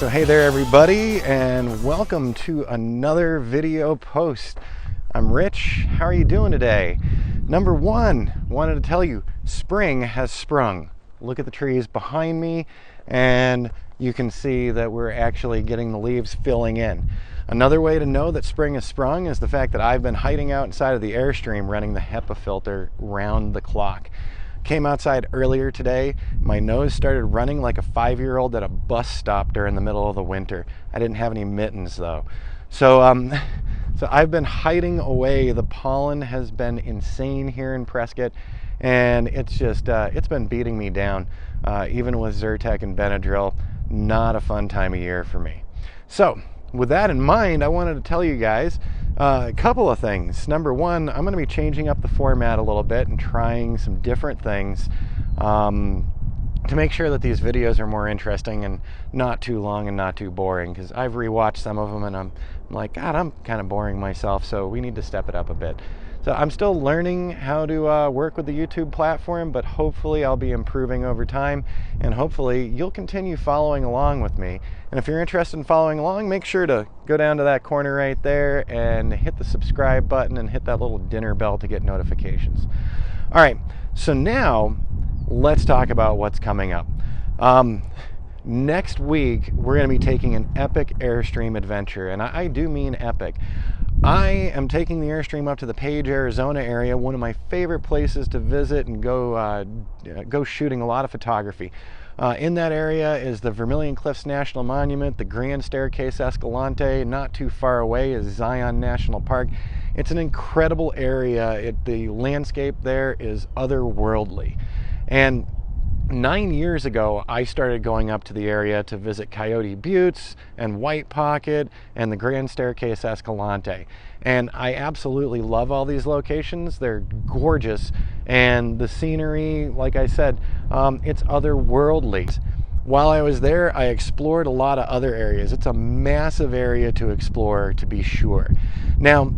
So hey there everybody, and welcome to another video post. I'm Rich. How are you doing today? Number one, wanted to tell you, spring has sprung. Look at the trees behind me, and you can see that we're actually getting the leaves filling in. Another way to know that spring has sprung is the fact that I've been hiding out inside of the Airstream running the HEPA filter round the clock. Came outside earlier today, my nose started running like a 5-year-old at a bus stop during the middle of the winter. I didn't have any mittens though. So I've been hiding away. The pollen has been insane here in Prescott, and it's just, it's been beating me down. Even with Zyrtec and Benadryl, not a fun time of year for me. So with that in mind, I wanted to tell you guys a couple of things. Number one, I'm going to be changing up the format a little bit and trying some different things to make sure that these videos are more interesting and not too long and not too boring, because I've rewatched some of them and I'm like, God, I'm kind of boring myself, so we need to step it up a bit. So I'm still learning how to work with the YouTube platform, but hopefully I'll be improving over time, and hopefully you'll continue following along with me. And if you're interested in following along, make sure to go down to that corner right there and hit the subscribe button and hit that little dinner bell to get notifications. All right, so now let's talk about what's coming up. Next week, we're going to be taking an epic Airstream adventure, and I do mean epic. I am taking the Airstream up to the Page, Arizona area, one of my favorite places to visit and go shooting a lot of photography. In that area is the Vermillion Cliffs National Monument, the Grand Staircase Escalante. Not too far away is Zion National Park. It's an incredible area. The landscape there is otherworldly. And 9 years ago, I started going up to the area to visit Coyote Buttes and White Pocket and the Grand Staircase Escalante. And I absolutely love all these locations. They're gorgeous. And the scenery, like I said, it's otherworldly. While I was there, I explored a lot of other areas. It's a massive area to explore, to be sure. Now,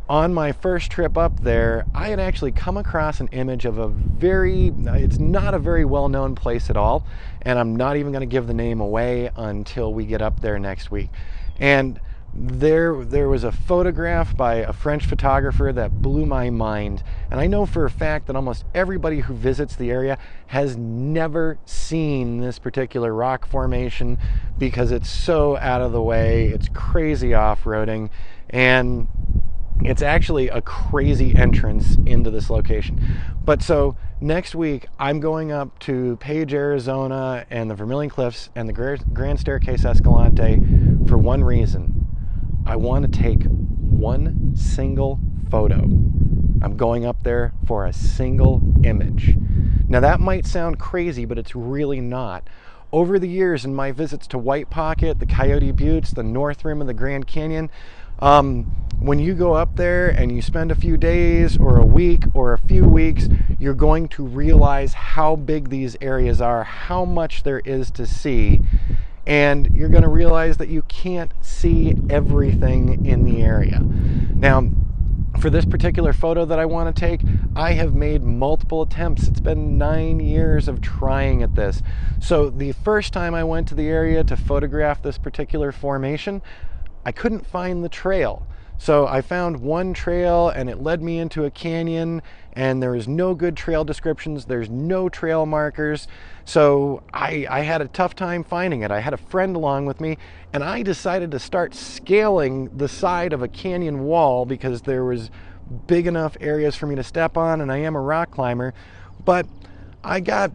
on my first trip up there, I had actually come across an image of it's not a very well-known place at all, and I'm not even going to give the name away until we get up there next week. And there was a photograph by a French photographer that blew my mind, and I know for a fact that almost everybody who visits the area has never seen this particular rock formation because it's so out of the way. It's crazy off-roading, and it's actually a crazy entrance into this location. But so next week, I'm going up to Page, Arizona and the Vermillion Cliffs and the Grand Staircase Escalante for one reason. I want to take one single photo. I'm going up there for a single image. Now that might sound crazy, but it's really not. Over the years in my visits to White Pocket, the Coyote Buttes, the North Rim of the Grand Canyon, when you go up there and you spend a few days or a week or a few weeks, you're going to realize how big these areas are, how much there is to see, and you're going to realize that you can't see everything in the area. Now, for this particular photo that I want to take, I have made multiple attempts. It's been 9 years of trying at this. So the first time I went to the area to photograph this particular formation, I couldn't find the trail. So I found one trail and it led me into a canyon, and there is no good trail descriptions. There's no trail markers. So I had a tough time finding it. I had a friend along with me, and I decided to start scaling the side of a canyon wall because there was big enough areas for me to step on, and I am a rock climber. But I got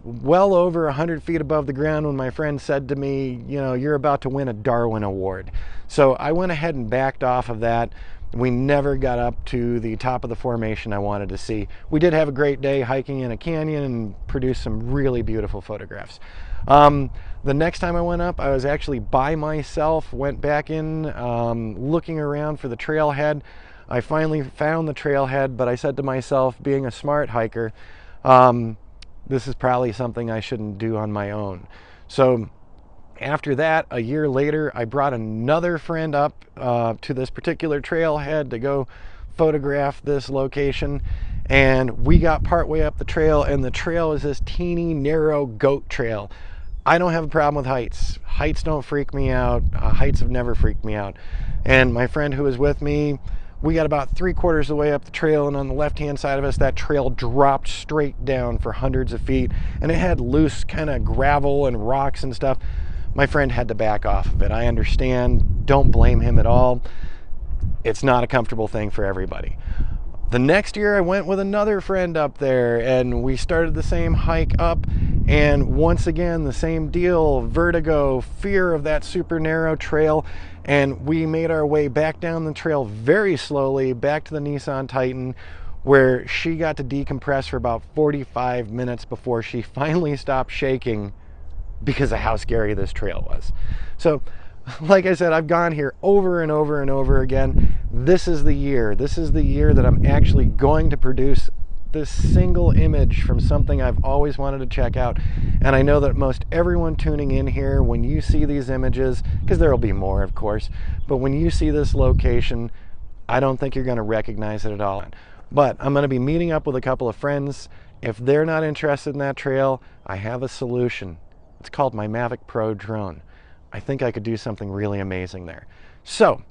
well over 100 feet above the ground when my friend said to me, you know, you're about to win a Darwin Award. So I went ahead and backed off of that. We never got up to the top of the formation I wanted to see. We did have a great day hiking in a canyon and produced some really beautiful photographs. The next time I went up, I was actually by myself, went back in looking around for the trailhead. I finally found the trailhead, but I said to myself, being a smart hiker, this is probably something I shouldn't do on my own. So after that, a year later, I brought another friend up to this particular trailhead to go photograph this location, and we got partway up the trail, and the trail is this teeny narrow goat trail. I don't have a problem with heights. Heights don't freak me out. Heights have never freaked me out. And my friend who was with me, we got about 3/4 of the way up the trail, and on the left-hand side of us, that trail dropped straight down for hundreds of feet, and it had loose kind of gravel and rocks and stuff. My friend had to back off of it. I understand. Don't blame him at all. It's not a comfortable thing for everybody. The next year I went with another friend up there, and we started the same hike up, and once again the same deal, vertigo, fear of that super narrow trail, and we made our way back down the trail very slowly back to the Nissan Titan, where she got to decompress for about 45 minutes before she finally stopped shaking because of how scary this trail was. So like I said, I've gone here over and over and over again. This is the year. This is the year that I'm actually going to produce this single image from something I've always wanted to check out. And I know that most everyone tuning in here, when you see these images, because there will be more, of course, but when you see this location, I don't think you're going to recognize it at all. But I'm going to be meeting up with a couple of friends. If they're not interested in that trail, I have a solution. It's called my Mavic Pro Drone. I think I could do something really amazing there. So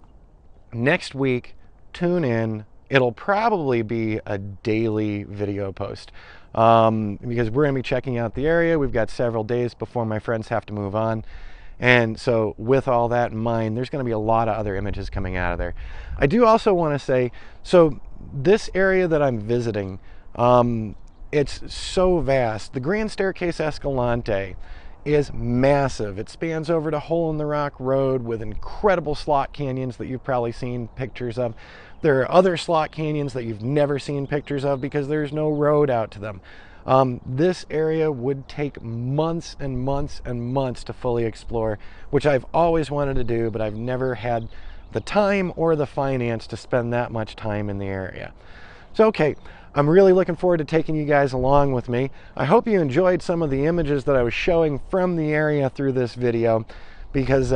next week, tune in. It'll probably be a daily video post because we're going to be checking out the area. We've got several days before my friends have to move on. And so with all that in mind, there's going to be a lot of other images coming out of there. I do also want to say, so this area that I'm visiting, it's so vast. The Grand Staircase Escalante is massive. It spans over to Hole in the Rock Road with incredible slot canyons that you've probably seen pictures of. There are other slot canyons that you've never seen pictures of because there's no road out to them. This area would take months and months and months to fully explore, which I've always wanted to do, but I've never had the time or the finance to spend that much time in the area. So, okay, I'm really looking forward to taking you guys along with me. I hope you enjoyed some of the images that I was showing from the area through this video, because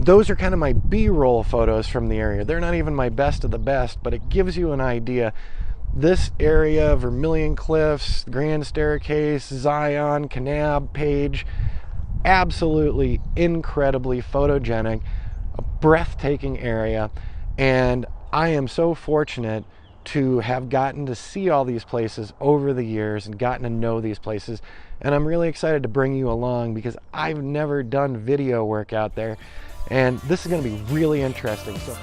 those are kind of my B-roll photos from the area. They're not even my best of the best, but it gives you an idea. This area, Vermillion Cliffs, Grand Staircase, Zion, Kanab, Page, absolutely incredibly photogenic, a breathtaking area, and I am so fortunate to have gotten to see all these places over the years and gotten to know these places. And I'm really excited to bring you along because I've never done video work out there, and this is going to be really interesting. So